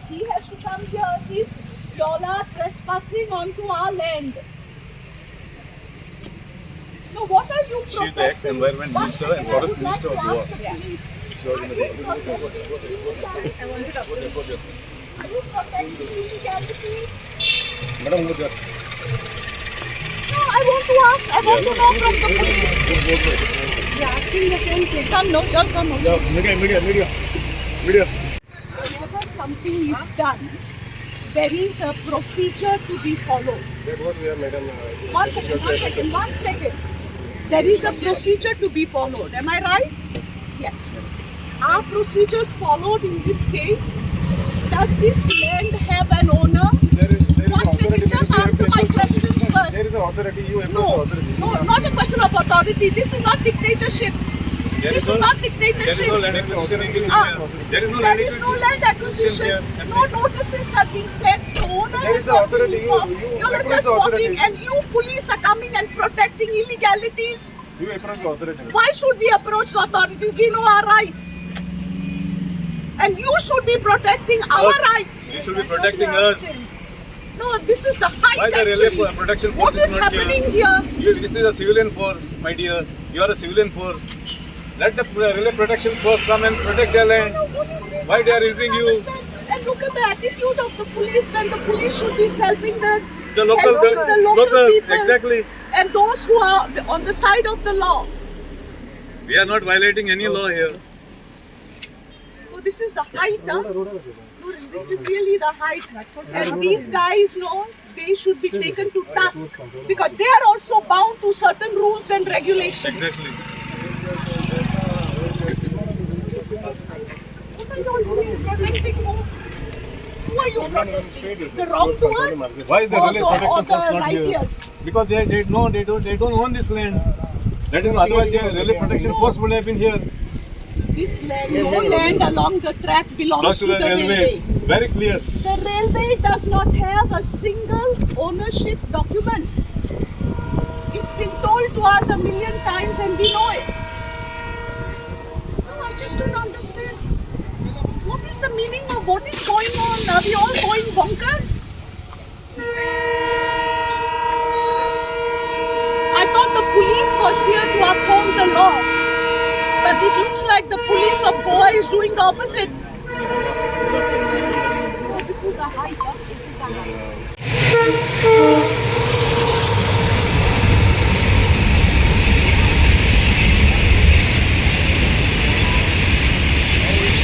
He has to come here. Y'all are trespassing onto our land. No, what are you protecting? She is the ex-environment minister and forest minister of Goa. Are you protecting illegalities? Madam, look at. No, I want to ask. I want to know from the police. Yeah, asking the same thing. Come, no, you'll come also. Media. Whenever something is done, there is a procedure to be followed. One second. There is a procedure to be followed. Am I right? Yes. Are procedures followed in this case? Does this land have an owner? One second, just answer my questions first. There is an authority, you approach No, the authority. no, not a question of authority. This is not dictatorship. This is not dictatorship. There is no There is no land acquisition. No notices have been sent. The owner There is is an not authority. being informed. You You are approach just the walking authority. and you police are coming and protecting illegalities. You approach the authority. Why should we approach the authorities? We know our rights. And you should be protecting our rights. You should be protecting us. No, this is the height Why the actually. railway protection force What is is not happening here? here? This is a civilian force, my dear. You are a civilian force. Let the railway protection force come and protect their land. No, what is this? Why they are I using don't you? understand. And look at the attitude of the police when the police should be helping The local locals, people exactly. and those who are on the side of the law. We are not violating any law here. So this is the height, huh? This is really the height. And these guys, they should be taken to task because they are also bound to certain rules and regulations. Exactly. What are you all doing? Protecting who? Who are you protecting? The wrongdoers? Why is the railway Or protection force the not here? righteous? Because they don't own this land. That is otherwise the railway protection force would have been here. This land, no land along the track belongs to the railway. Very clear. The railway does not have a single ownership document. It's been told to us a million times and we know it. No, I just don't understand. What is the meaning of what is going on? Are we all going bonkers? I thought the police was here to uphold the law. But it looks like the police of Goa is doing the opposite. Oh, this is the height. This is the height.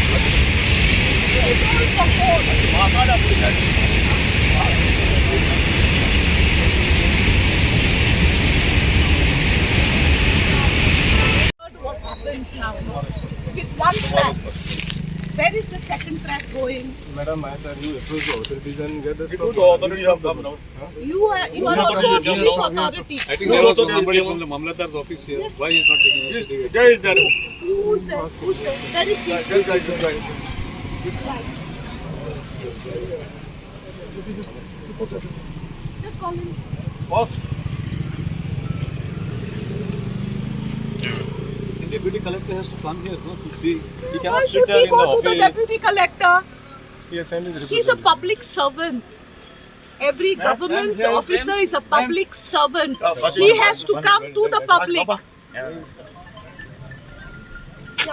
This is all for force. What happens now with one track? Where is the second track going? Madam, I said you approach the authorities and get the authority have come now. You are also a police authority. I think there was somebody from the Mamlatar's office here. Yes. Why he is not taking initiative? There is there. Who's there? Who's there? Where is he? This guy. Which guy? Just call him. Boss. The deputy collector has to come here to see. He Why cannot sit should there we in the go to the office. deputy collector? Yes, send his report. He's a public servant. Every government officer is a public servant. He has to come to the public. Yeah,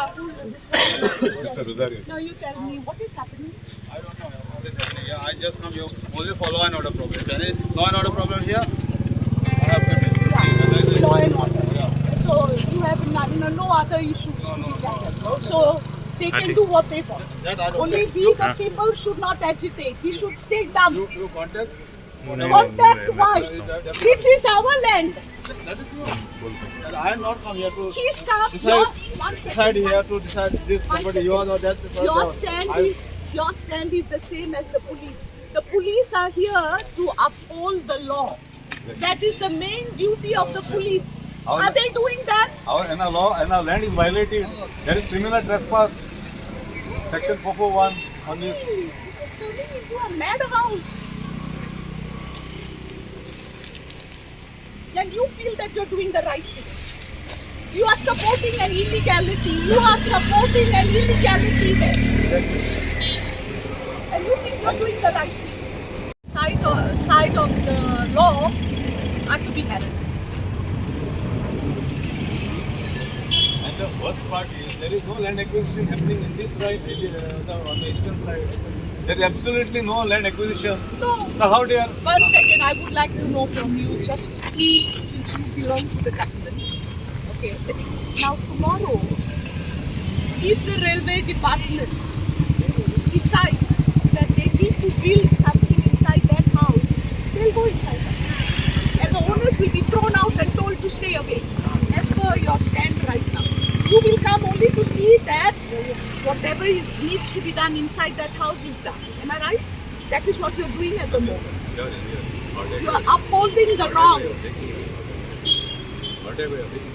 who is this one? Mr. Rosario. Now you tell me what is happening. I don't know what is happening here. I just come here only for law and order problem. If there is law and order problem here, I have to proceed. Law and order. So you have no other issues. So they can do what they want. That I don't Only care. we, the people, should not agitate. We should stay dumb. You contact. Contact why? This is our land. That is true. I am not come here to He's come. decide here to decide this property yours or that. Your stand is the same as the police. The police are here to uphold the law. That is the main duty of the police. Are they doing that? Our law and our land is violated. There is criminal trespass. Section 441 on this. This is turning into a madhouse. And you feel that you're doing the right thing. You are supporting an illegality. You are supporting an illegality there. And you think you're doing the right thing. Side of the law are to be harassed. And the worst part is there is no land acquisition happening in this right on the eastern side. There is absolutely no land acquisition. No. Now how they are? 1 second, I would like to know from you, just since you belong to the government. Okay. Now tomorrow, if the railway department decides that they need to build something inside that house, they'll go inside that house. And the owners will be thrown out and told to stay away. As per your stand right now. You will come only to see that whatever needs to be done inside that house is done. Am I right? That is what you're doing at the moment. You are upholding the wrong. Whatever you're thinking.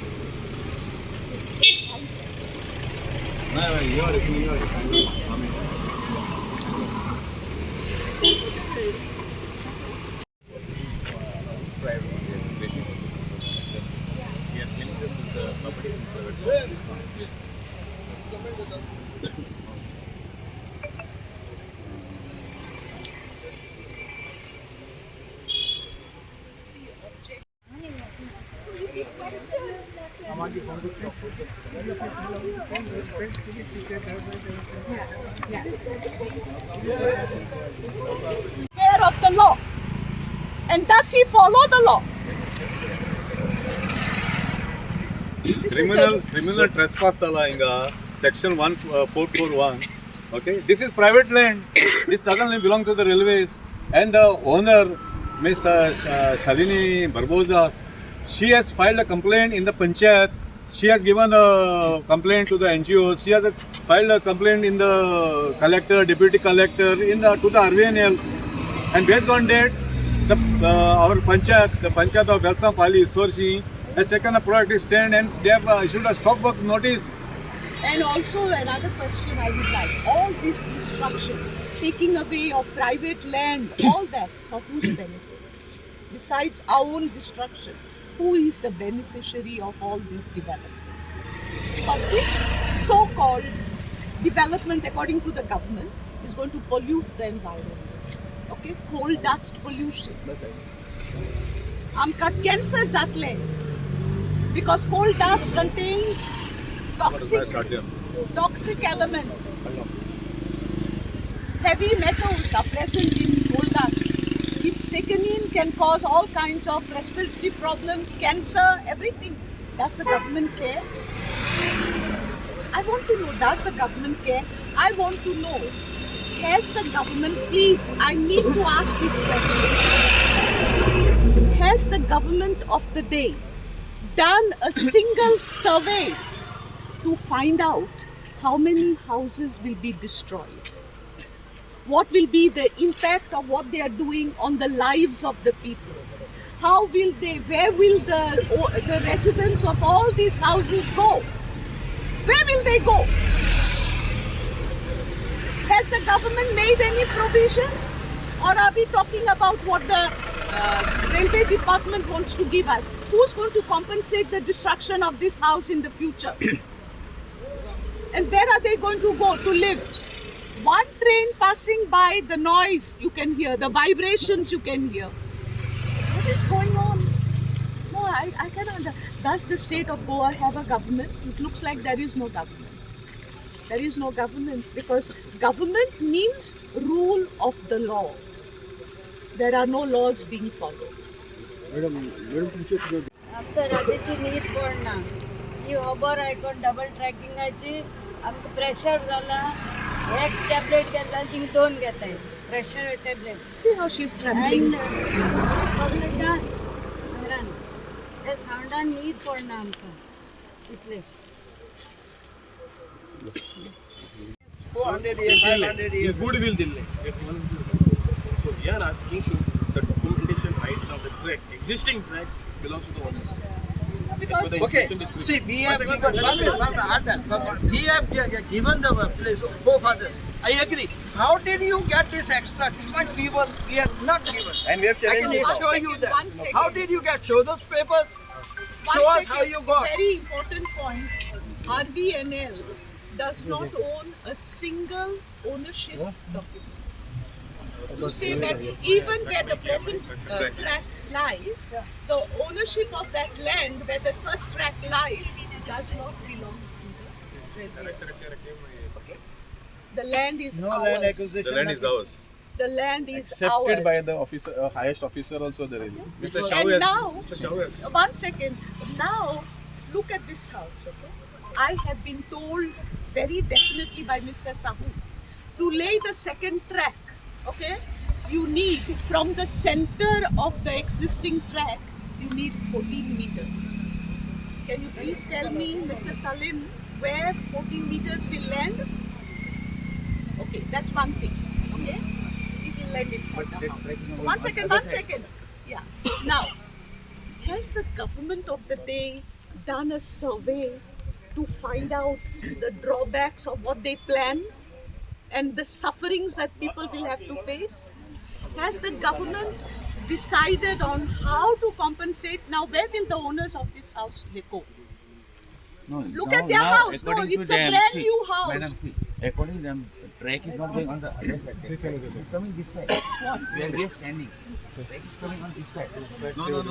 This is No, you are care of the law. And does he follow the law? criminal trespass inga section 1441. Okay, this is private land. This doesn't belong to the railways. And the owner, Miss Shalini Barboza, she has filed a complaint in the panchayat. She has given a complaint to the NGOs. She has filed a complaint in the collector, deputy collector, to the RVNL. And based on that, our panchayat, the panchayat of Velsao Pali, Sorshi, has taken a proactive stand and they have issued a stop work notice. And also another question I would like. All this destruction, taking away of private land, all that, for whose benefit? Besides our own destruction, who is the beneficiary of all this development? But this so-called development, according to the government, is going to pollute the environment. Okay, coal dust pollution. आमका cancer जातले because coal dust contains toxic elements. Heavy metals are present in coal dust. If taken in, can cause all kinds of respiratory problems, cancer, everything. Does the government care? I want to know, does the government care? I want to know, has the government, please, I need to ask this question. Has the government of the day done a single survey to find out how many houses will be destroyed? What will be the impact of what they are doing on the lives of the people? How will they, where will the residents of all these houses go? Where will they go? Has the government made any provisions? Or are we talking about what the railway department wants to give us? Who's going to compensate the destruction of this house in the future? And where are they going to go to live? One train passing by, the noise you can hear, the vibrations you can hear. What is going on? No, I cannot understand. Does the state of Goa have a government? It looks like there is no government. There is no government because government means rule of the law. There are no laws being followed. after रात्रीची न्हीद पडना ही खबर आयकून double ट्रॅकिंगाची आमकां pressure जाला एक tablet घेतला thing दोन घेताय pressure tablets See how she's trembling. सगळे डस्ट घरान त्या सावंडान न्हीद पडना आमकां इतले 400 years, 500 years. Goodwill dille. So we are asking, should the documentation right now, the track, existing track, belongs to the owner? Because Okay, see, we have given, we have given the place forefathers. I agree. How did you get this extra? This much we have not given. And we have I challenged can this. assure you that. One second. How did you get? Show those papers. One Show us second. how you got. Very important point. RVNL does not own a single ownership document. To say that even where the present track lies, the ownership of that land where the first track lies does not belong to the railway. Okay. The land is No ours. land acquisition. The land is ours. The land is Accepted ours. by the officer, highest officer also there is. Mr. And Shaikh has, now- Mr. Shaikh has. One second. Now, look at this house, okay? I have been told very definitely by Mr. Sahu to lay the second track, okay? You need, from the center of the existing track, you need 14 meters. Can you please tell me, Mr. Salim, where 14 meters will land? Okay, that's one thing, okay? It will land inside the house. One second. Yeah. Now, has the government of the day done a survey to find out the drawbacks of what they plan and the sufferings that people will have to face? Has the government decided on how to compensate? Now, where will the owners of this house go? No, Look now- at their now house. No, according to it's a them, brand see, new house. Madam, see, according to them, track is not going on the other side. It's coming this side. Where we are standing. Track is coming on this side. No. You're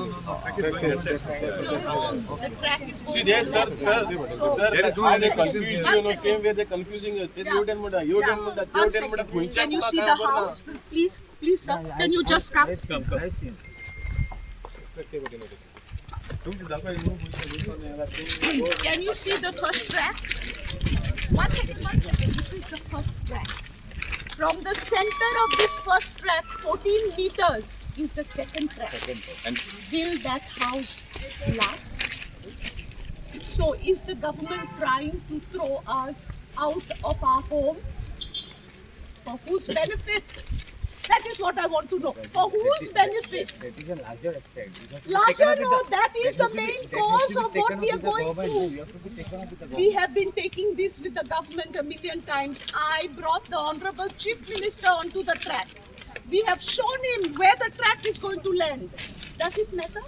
wrong. The track is going See there, on sir, that sir, side. sir, There is no how they any confused you, One know, second. same way they're confusing us. Yeah. You didn't muda, you didn't muda, you One didn't muda. second. Can you see the house? Please, sir. Can you just come? I've seen. Can you see the first track? One second. This is the first track. From the center of this first track, 14 meters is the second track. And Will that house last? So is the government trying to throw us out of our homes? For whose benefit? That is what I want to know. For whose benefit? That is a larger aspect. It has to be Larger, taken up with no, the- that is the has to be- main that has cause to be of taken what up we are with the going government. through. You have to be taken up with the We government. have been taking this with the government a million times. I brought the Honorable Chief Minister onto the tracks. We have shown him where the track is going to land. Does it matter?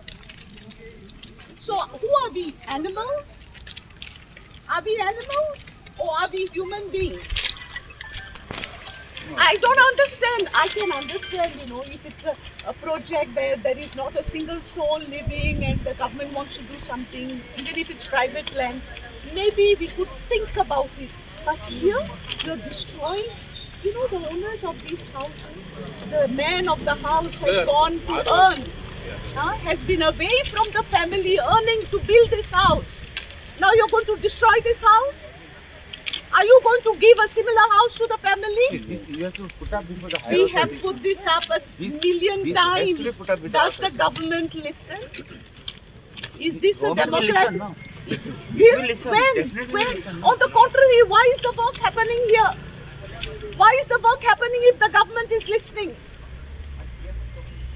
So, who are we? Animals? Are we animals? Or are we human beings? I don't understand. I can understand, if it's a project where there is not a single soul living and the government wants to do something, even if it's private land, maybe we could think about it. But here, you're destroying, the owners of these houses. The man of the house has Sir, gone to earn, has been away from the family earning to build this house. Now you're going to destroy this house? Are you going to give a similar house to the See, family? this you have to put up before the higher We have authority. put this up a million this has to be times. put up with the Does the authority. government listen? Is this a Government will democratic? listen, no? Will? will listen, When? definitely When? will listen. On the contrary, why is the work happening here? Why is the work happening if the government is listening?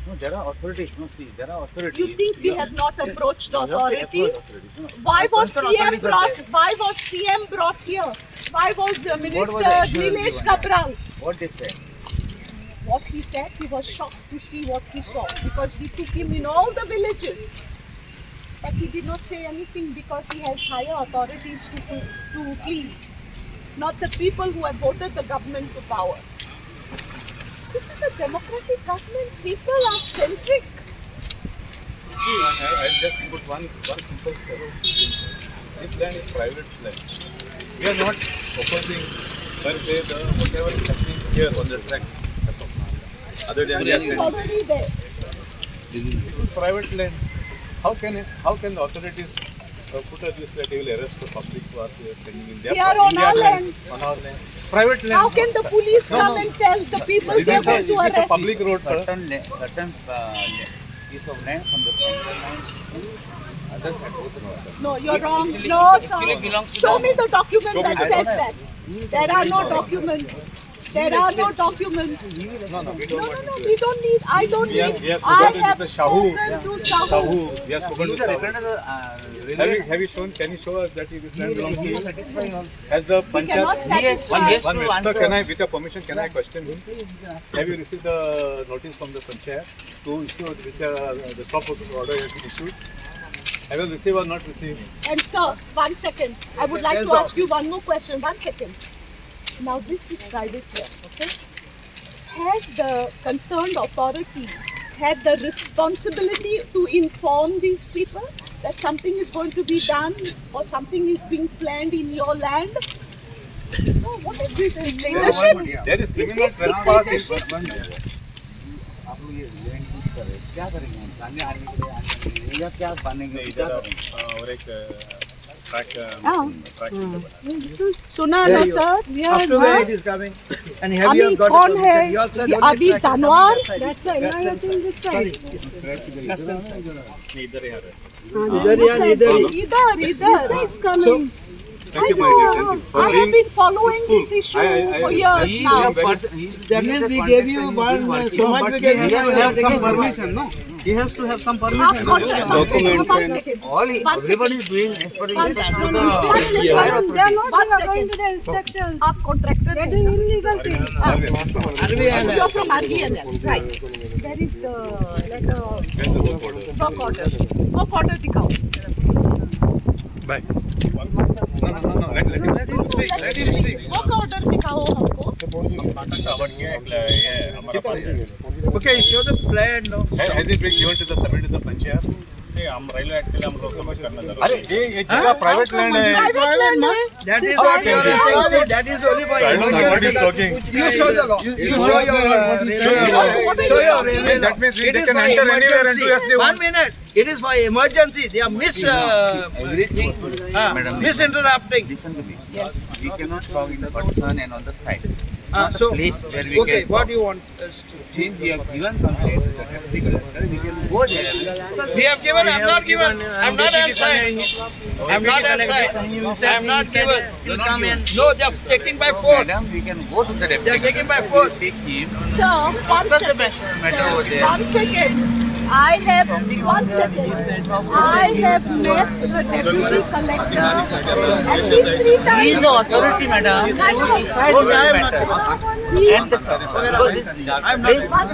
No, there are authorities. No, see, there are authorities. You think we have not approached the You have to approach authorities? authorities, no. Why was Concerned CM authorities are brought? there. Why was CM brought here? Why was What was Minister the assurance Nilesh given? Kabral? What they said. What he said, he was shocked to see what he saw because we took him in all the villages. But he did not say anything because he has higher authorities to please, not the people who have voted the government to power. This is a democratic government. People are centric. I'll just put one simple thing. This land is private land. We are not opposing per se the whatever is happening here on the tracks as of now. Other than It is already there. this is private land. How can the authorities put a this that they will arrest the public who are standing in their We are on their our land. on our land? Private land. How can the police come and tell the people It they are is going to a arrest? public road, sir. Certain piece of land from the center line to other side of the road. No, you're wrong. Actually- No, actually sir. belongs to Show the me the document Show me that the says document. that. There are no documents. There are no documents. No, we No, don't no, want no, to do we don't need. I don't We have- need. we have I spoken to have the Shahu. spoken to Shahu. Shahu, we have spoken to He's a Shahu. reference to the railway. Have you shown? Can you show us that this land belongs to He you? is satisfying all. Has the We cannot Panchayat? satisfy. One minute, sir. answer. Can I, with your permission, can I question him? Have you received the notice from the Panchayat to issue which the stop order has been issued? Have you received or not received? And sir, 1 second. I would like to ask you one more question. 1 second. Now this is private here, okay? Has the concerned authority had the responsibility to inform these people that something is going to be done or something is being planned in your land? No, what is this dictatorship? There is Is criminal this trespass. dictatorship? आप लोग ये land use कर रहे हैं क्या करेंगे हम आने आने के लिए या क्या बनेंगे क्या करेंगे और एक ट्रैक सुना ना sir? Up to where it is coming? And have you अभी got कौन a है? permission? You all said ये only अभी track is coming जानवर? that side. Sorry, that's the side. इधर यहाँ इधर या इधर ही. इधर. It's coming. Thank you, my dear. Thank you. For I have being been following this issue I- for years He now. is a That means we gave you one, so much we gave you. You have some permission, no? He has to have some आप permission. contract. Documents One and- second. all he, One everybody second. is doing as per the One instructions of second. the One second. higher authority. One second. आप contractor हैं? You're from RVNL, right? There is the letter of work order. Work order दिखाओ. No, let him speak. Let him speak. Work order दिखाओ हमको. Okay, show the plan, no? Has it been given to the submitted to the Panchayat? हम railway act के लिए हम लोग समझ करना जरूरी अरे ये जगह प्राइवेट लैंड है. Private land है. That is what you are saying. See, that is only for I don't know what he's talking. You show the law. You show your show your railway law. That means they It is can for enter anywhere and do as they emergency. want. 1 minute. It is for emergency. They are Everything, madam, misinterrupting. listen to me. Yes. We cannot talk in the person and on the side. It's not So, a place where we okay, can what talk. you want us to? Since we have given complaint to the deputy collector, we can go there. We have given. I'm not given. I'm not outside. I'm not outside. I'm not given. No, they are taking by force. Madam, we can go to the deputy. They are taking by force. Take him. Sir, one second. matter over there. 1 second. I have 1 second. I have met the deputy collector at least 3 times. He is the authority, madam. He has to decide Okay, I am not matter. He- And the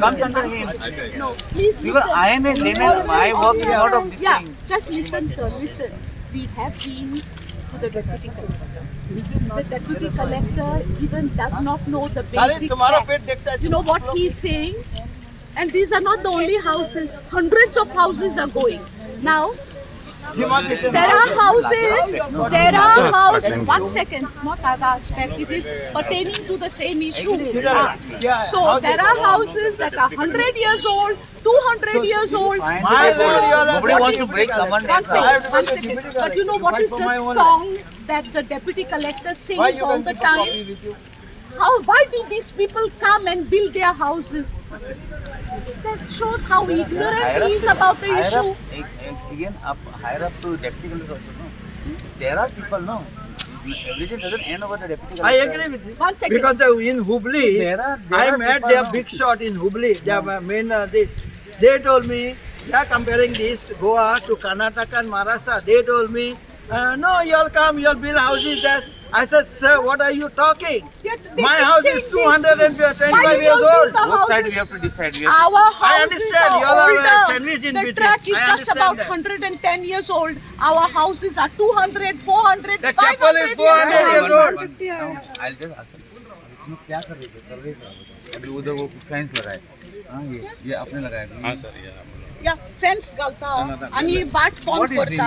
comes under him. No, please Because listen. I am a layman, my work is not of this Yeah, thing. just listen, sir. Listen. We have been to the deputy collector. The deputy collector even does not know the basic tomorrow facts. pet देखता है You know what he is saying? And these are not the only houses. Hundreds of houses are going. Now, there are houses, one second, not other aspect, it is pertaining to the same issue. So there are houses that are 100 years old, 200 years old. Nobody wants to break someone's One neck. second, 1 second. But you know what is the song that the deputy collector sings all the time? Why did these people come and build their houses? That shows how ignorant he is about the issue. Again, higher up to deputy collector also, no? There are people, no? Everything doesn't end over the deputy I collector. agree with you. 1 second. Because in Hubli, There are I met people their now. big shot in Hubli. They are main this. They told me they are comparing this Goa to Karnataka and Maharashtra. They told me, no, you'll come, you'll build houses there. I said, sir, what are you talking? My house is 225 years old. Both sides we have to decide. We have Our houses understand. are You all are older. sandwiched in The between. track is I just understand about that. 110 years old. Our houses are 200, 400, The 500 chapel is 400 years old. I'll just ask him. तुम क्या कर रहे थे? कर रहे थे अभी उधर वो फेंस लगा है. हाँ ये आपने लगाया. हाँ सर, Yeah, fence galta. आणि वाट कोण करता?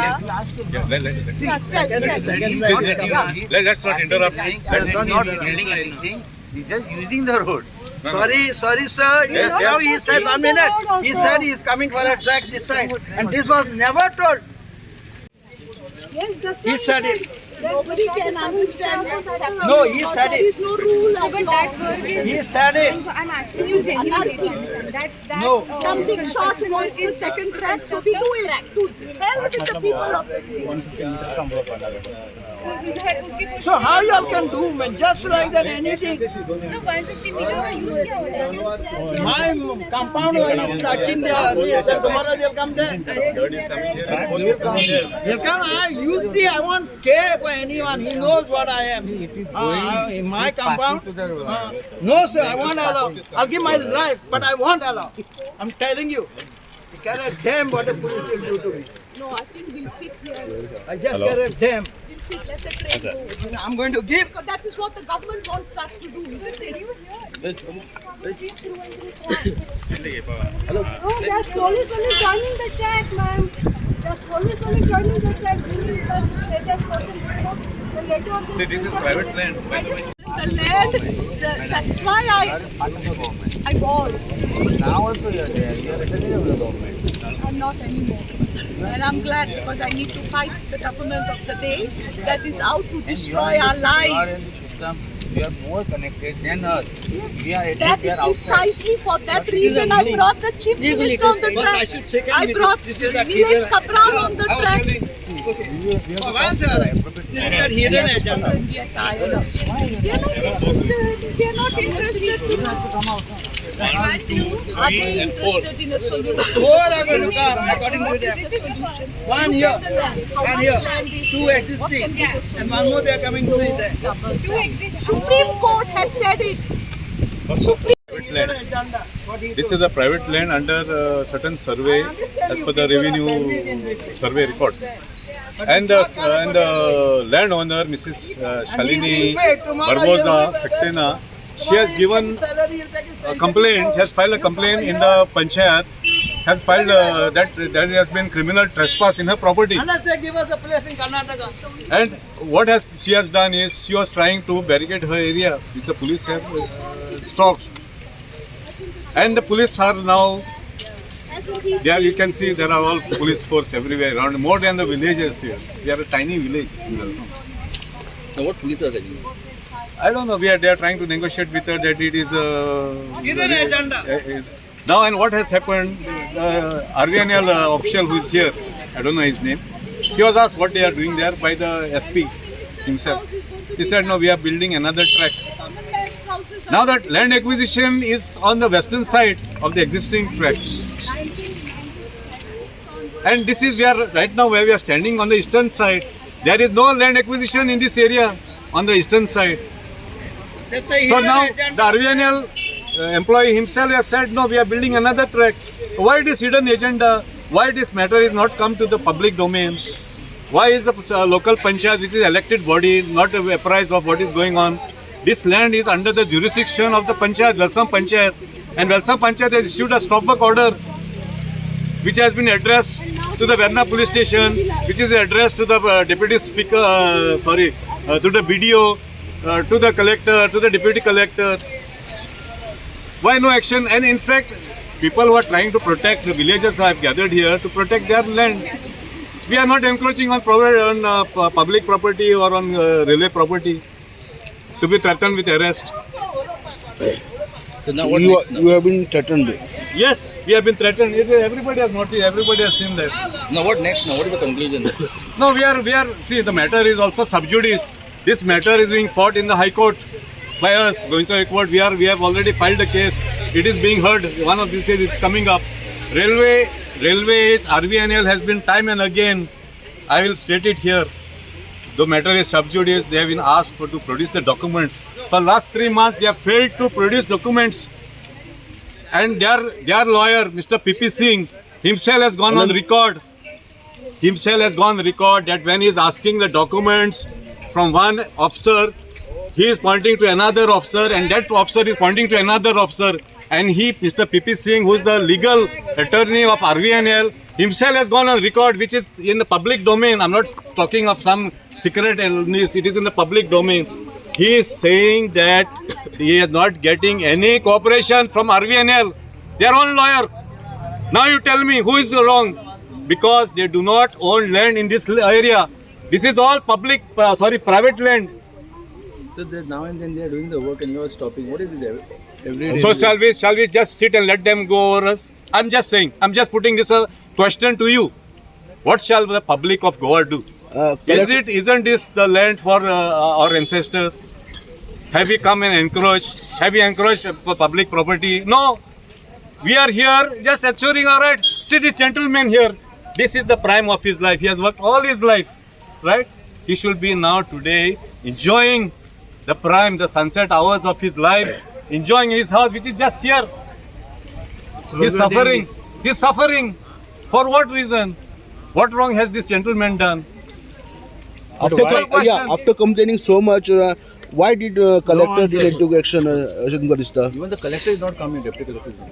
let's not interrupt. He's not building anything. He's just using the road. Sorry, sir. Yes, now he said 1 minute. He said he is coming for a track this side. And this was never told. He said it. Nobody can understand what's happening. No, he said There is it. no rule of law. He said it. I'm asking you genuinely to understand that No. Something short wants the second track, so we do it to hell with the people of the state. So how y'all can do, man? Just like that, anything. So 150 meter का use क्या हो रहा है? My compound is touching this. Tomorrow they'll come there. They'll come. You see, I won't care for anyone. He knows what I am. In my compound. No, sir, I won't allow. I'll give my life, but I won't allow. I'm telling you. You care a damn what the police will do to me. No, I think we'll sit here. I just care a damn. We'll sit, let the train go. I'm going to give. Because that is what the government wants us to do, isn't it? Oh, they're slowly joining the church, ma'am. They're slowly joining the church, bringing such a person. Then later on, See, this is private land. The land, that's why I was. Now also you are there. You are representative of the government. I'm not anymore. And I'm glad because I need to fight the government of the day that is out to destroy our lives. You are more connected than us. We are That we are precisely for that reason I brought the chief minister on the track. I brought Nilesh Kabral on the track. This is that hidden agenda. We are tired of they are not interested. They are not interested to know. Are they interested in a solution? Four are going to come according to What them. is the solution? One here, The land. How and much here, land is two there? existing, What can be the solution? and one more they are coming to be there. Supreme Court has said it. Private land. This is a private land under certain survey as per the revenue survey records. And the landowner, Mrs. Shalini Barboza Saxena, she has given a complaint, has filed a complaint in the Panchayat, has filed that there has been criminal trespass in her property. Unless they give us a place in Karnataka. And what she has done is she was trying to barricade her area, which the police have stopped. And the police are now there. You can see there are all police force everywhere around, more than the villages here. We are a tiny village in Velsao. So what police are telling you? I don't know. They are trying to negotiate with her that it is Hidden agenda. now. And what has happened? RVNL official who is here, I don't know his name. He was asked what they are doing there by the SP himself. He said, no, we are building another track. Now that land acquisition is on the western side of the existing track. And this is where right now where we are standing on the eastern side. There is no land acquisition in this area on the eastern side. That's a So hidden now the agenda. RVNL employee himself has said, no, we are building another track. Why this hidden agenda? Why this matter is not come to the public domain? Why is the local panchayat, which is elected body, not apprised of what is going on? This land is under the jurisdiction of the panchayat, Velsao Panchayat. And Velsao Panchayat has issued a stop-work order which has been addressed to the Verna police station, which is addressed to the deputy speaker, to the BDO, to the collector, to the deputy collector. Why no action? And in fact, people who are trying to protect the villagers have gathered here to protect their land. We are not encroaching on public property or on railway property to be threatened with arrest. So now what You, next? you have been threatened. Yes, we have been threatened. Everybody has noticed. Everybody has seen that. Now what next? Now what is the conclusion? No, we are. See, the matter is also sub judice. This matter is being fought in the High Court by us. Velsao High Court. We have already filed the case. It is being heard. One of these days, it's coming up. Railways, RVNL has been time and again. I will state it here. The matter is sub judice. They have been asked to produce the documents. For last 3 months, they have failed to produce documents. And their lawyer, Mr. PP Singh, himself has gone on record. That when he is asking the documents from one officer, he is pointing to another officer, and that officer is pointing to another officer. And Mr. PP Singh, who is the legal attorney of RVNL, himself has gone on record, which is in the public domain. I'm not talking of some secret news. It is in the public domain. He is saying that he is not getting any cooperation from RVNL, their own lawyer. Now you tell me who is wrong, because they do not own land in this area. This is all private land. So now and then they are doing the work and you are stopping. What is this every day? So shall we just sit and let them go over us? I'm just saying. I'm just putting this question to you. What shall the public of Goa do? Isn't this the land for our ancestors? Have we come and encroached? Have we encroached public property? No. We are here just assuring our rights. See this gentleman here. This is the prime of his life. He has worked all his life, right? He should be now today enjoying the prime, the sunset hours of his life, enjoying his house, which is just here. He's suffering. He's suffering. For what reason? What wrong has this gentleman done? After complaining so much, why did collector didn't take action? Even the collector is not coming.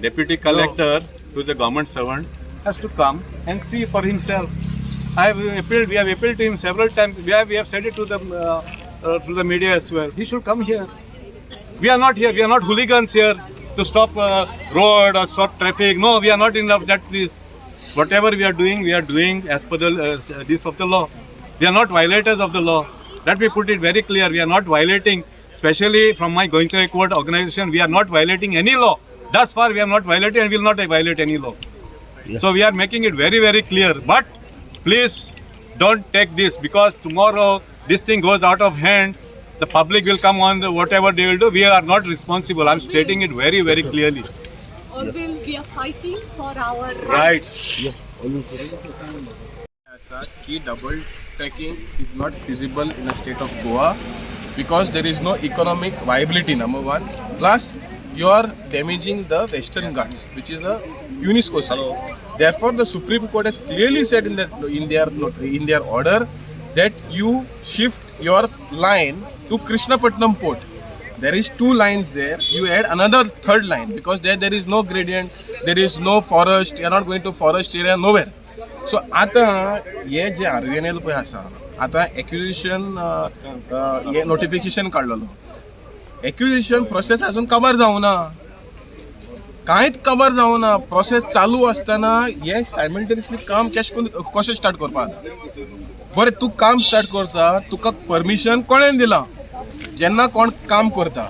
Deputy Collector, who is a government servant, has to come and see for himself. We have appealed to him several times. We have said it to the media as well. He should come here. We are not here. We are not hooligans here to stop road or stop traffic. No, we are not in that place. Whatever we are doing as per the this of the law. We are not violators of the law. Let me put it very clear. We are not violating, especially from my going to a court organization, we are not violating any law. Thus far, we have not violated and will not violate any law. Yeah. So we are making it very, very clear. But please don't take this, because tomorrow this thing goes out of hand. The public will come on whatever they will do. We are not responsible. I'm stating it very, very clearly. Or we are fighting for our rights. Yeah. Key double trekking is not feasible in a state of Goa because there is no economic viability, number one. Plus, you are damaging the Western Ghats, which is a UNESCO site. Therefore, the Supreme Court has clearly said in their order that you shift your line to Krishnapatnam port. There is 2 lines there. You add another 3rd line because there is no gradient, there is no forest. You are not going to forest area nowhere. So आता ये जे RVNL पळय आसा आता acquisition हे notification काढलेलो acquisition process अजून cover जावना कांयच cover जावना process चालू असताना हे सायमल्टेनियसली काम कशें स्टार्ट करपाक बरें तूं काम स्टार्ट करता तुका परमिशन कोणें दिला जेन्ना कोण काम करता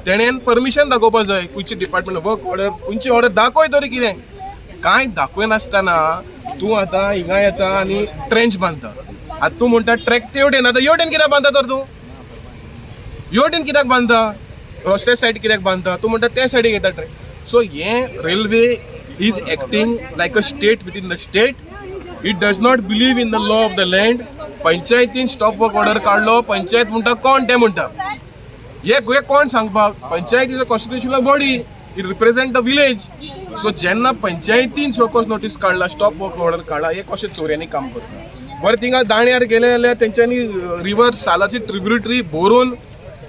तेणेन परमिशन दाखोवपाक जाय खंयची डिपार्टमेंट वर्क ऑर्डर खंयची ऑर्डर दाखय तरी कितें कांय दाखय नासतना तूं आतां हिंगा येता आनी ट्रेंच बांदता आतां तूं म्हणटा ट्रॅक ते वटेन आतां हेवटेन कित्याक बांदता तर तूं हेवटेन कित्याक बांदता रस्ते सायड कित्याक बांदता तूं म्हणटा त्या सायडीक येता ट्रॅक सो हे railway is acting like a state within the state it does not believe in the law of the land पंचायतीन स्टॉप वर्क ऑर्डर काडलो पंचायत म्हणटा कोण ते म्हणटा हे कोण सांगपाक panchayat is a constitutional body it represent the village so जेन्ना पंचायतीन सोकोस नोटीस काढला स्टॉप वर्क ऑर्डर काढला हे कशें चोऱ्यांनी काम करता बरें थिंगा दाण्यार गेले जाल्यार तेंच्यांनी रिवर सालाची ट्रिब्युटरी भरून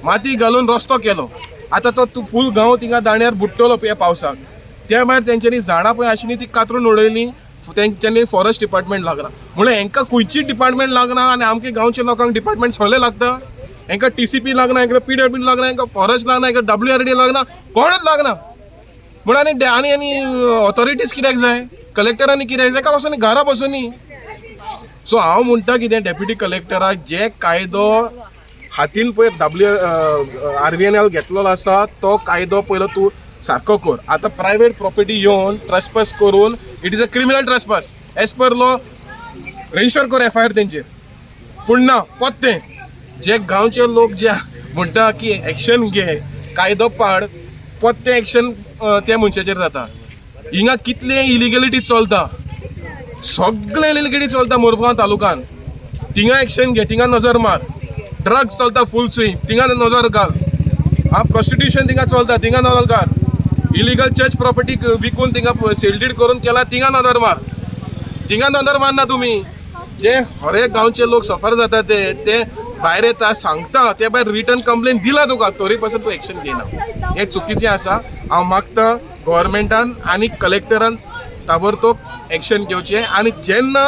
माती घालून रस्तो केलो आतां तो फूल गांव थिंगा दाण्यार बुडटलो ह्या पावसाक त्या भायर तेंच्यांनी झाडां पळय आशिल्लीं ती कातरून उडयलीं तेंच्यांनी फॉरेस्ट डिपार्टमेंट लागला म्हणून हांकां खंयचीच डिपार्टमेंट लागना आनी आमच्या गांवच्या लोकांक डिपार्टमेंट सगळे लागता हांकां TCP लागना हांकां PWD लागना हांकां फॉरेस्ट लागना हांकां WRD लागना कोणच लागना म्हणून आनी ऑथॉरिटीज कित्याक जाय कलेक्टरांनी कित्याक जाय वचून घरा बसून सो हांव म्हणटा कितें डेप्युटी कलेक्टराक जे कायदो हातीन पळय RVNL घेतलेलो आसा तो कायदो पयलो तूं सारको कर आतां प्रायवेट प्रॉपर्टी येवन ट्रेसपास करून it is a criminal trespass as per law register कर FIR तेंचेर पूण ना पत्तें जे गांवचे लोक जे म्हणटा की एक्शन घे कायदो पाड पत्तें एक्शन त्या मनशाचेर जाता हिंगा कितले इलिगॅलिटी चलता सगळे इलिगॅलिटी चलता मोरगांव तालुकान थिंगा एक्शन घे थिंगा नजर मार ड्रग्स चलता फूल स्विंग थिंगा नजर घाल प्रॉस्टिट्यूशन थिंगा चलता थिंगा नजर घाल इलिगल चर्च प्रॉपर्टी विकून थिंगा सेल्डीड करून केला थिंगा नजर मार थिंगा नजर मारना तुमी जे हरेक गांवचे लोक सफर जाता ते भायर येता सांगता ते भायर रिटर्न कंप्लेन दिला तुका तरी पासून तूं एक्शन घेयना हें चुकीचें आसा हांव मागता गव्हर्मेंटान आनी कलेक्टरान ताबडतोब एक्शन घेवचें आनी जेन्ना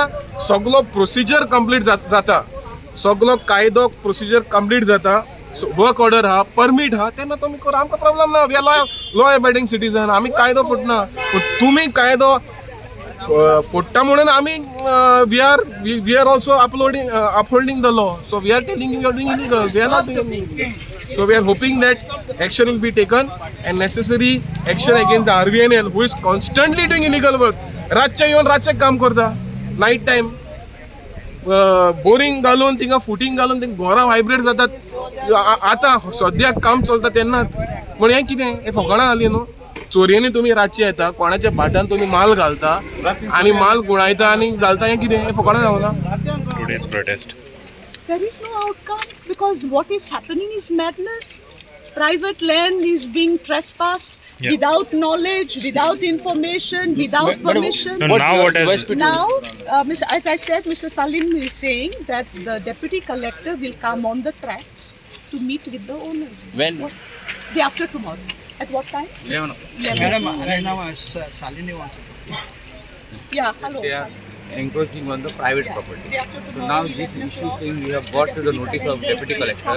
सगलो प्रोसिजर कंप्लीट जाता सगलो कायदो प्रोसिजर कंप्लीट जाता वर्क ऑर्डर हा परमीट हा तेन्ना तुमी कर आमकां प्रॉब्लेम ना we are law abiding citizen आमी कायदो फोडना तुमी कायदो फोडटा म्हणून आमी we are also upholding the law so we are telling you are doing illegal we are not doing so we are hoping that action will be taken and necessary action against the RVNL who is constantly doing illegal work रातचे येवन रातचे काम करता night time boring घालून थिंगा फुटींग घालून थिंगा घरां वायब्रेट जातात आतां सद्याक काम चलता तेन्नाच म्हण हें कितें हें फकाणां जालीं न्हू चोरयेनी तुमी रातचे येता कोणाच्या भाटान तुमी माल घालता आनी माल गुणायता आनी घालता हें कितें हें फकाणां जावना Today's protest. There is no outcome because what is happening is madness. Private land is being trespassed without knowledge, without information, without permission. So now what has Now, as I said, Mr. Salim is saying that the Deputy Collector will come on the tracks to meet with the owners. When? Day after tomorrow. At what time? 11. Madam, right now Salini wants to. Yeah, hello. they are Salim. encroaching on the private property. Day after So tomorrow. now this 11 issue o'clock. saying we have got to the notice of Deputy Collector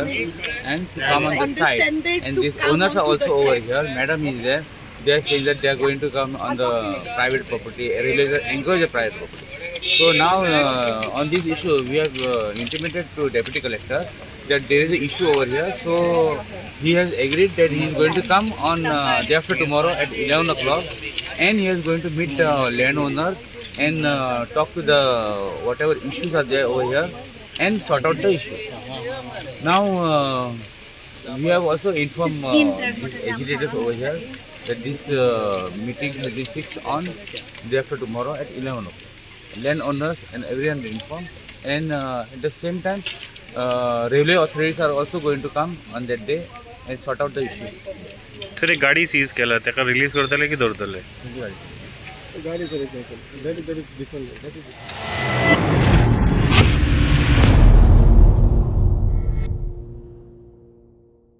and to come on the site. Condescended And to these come owners are onto also the over tracks. here. Madam is there. They are saying that they are going to come on the private property, really encourage the private property. So now on this issue, we have intimated to Deputy Collector that there is an issue over here. So he has agreed that he is going to come on day after tomorrow at 11 o'clock, and he is going to meet landowners and talk to the whatever issues are there over here and sort out the issue. Now we have also informed these agitators over here that this meeting has been fixed on day after tomorrow at 11 o'clock. Landowners and everyone informed, and at the same time railway authorities are also going to come on that day and sort out the issue. Sir एक गाडी seize केला ताका release करतले की दवरतले Thank you. गाडी sir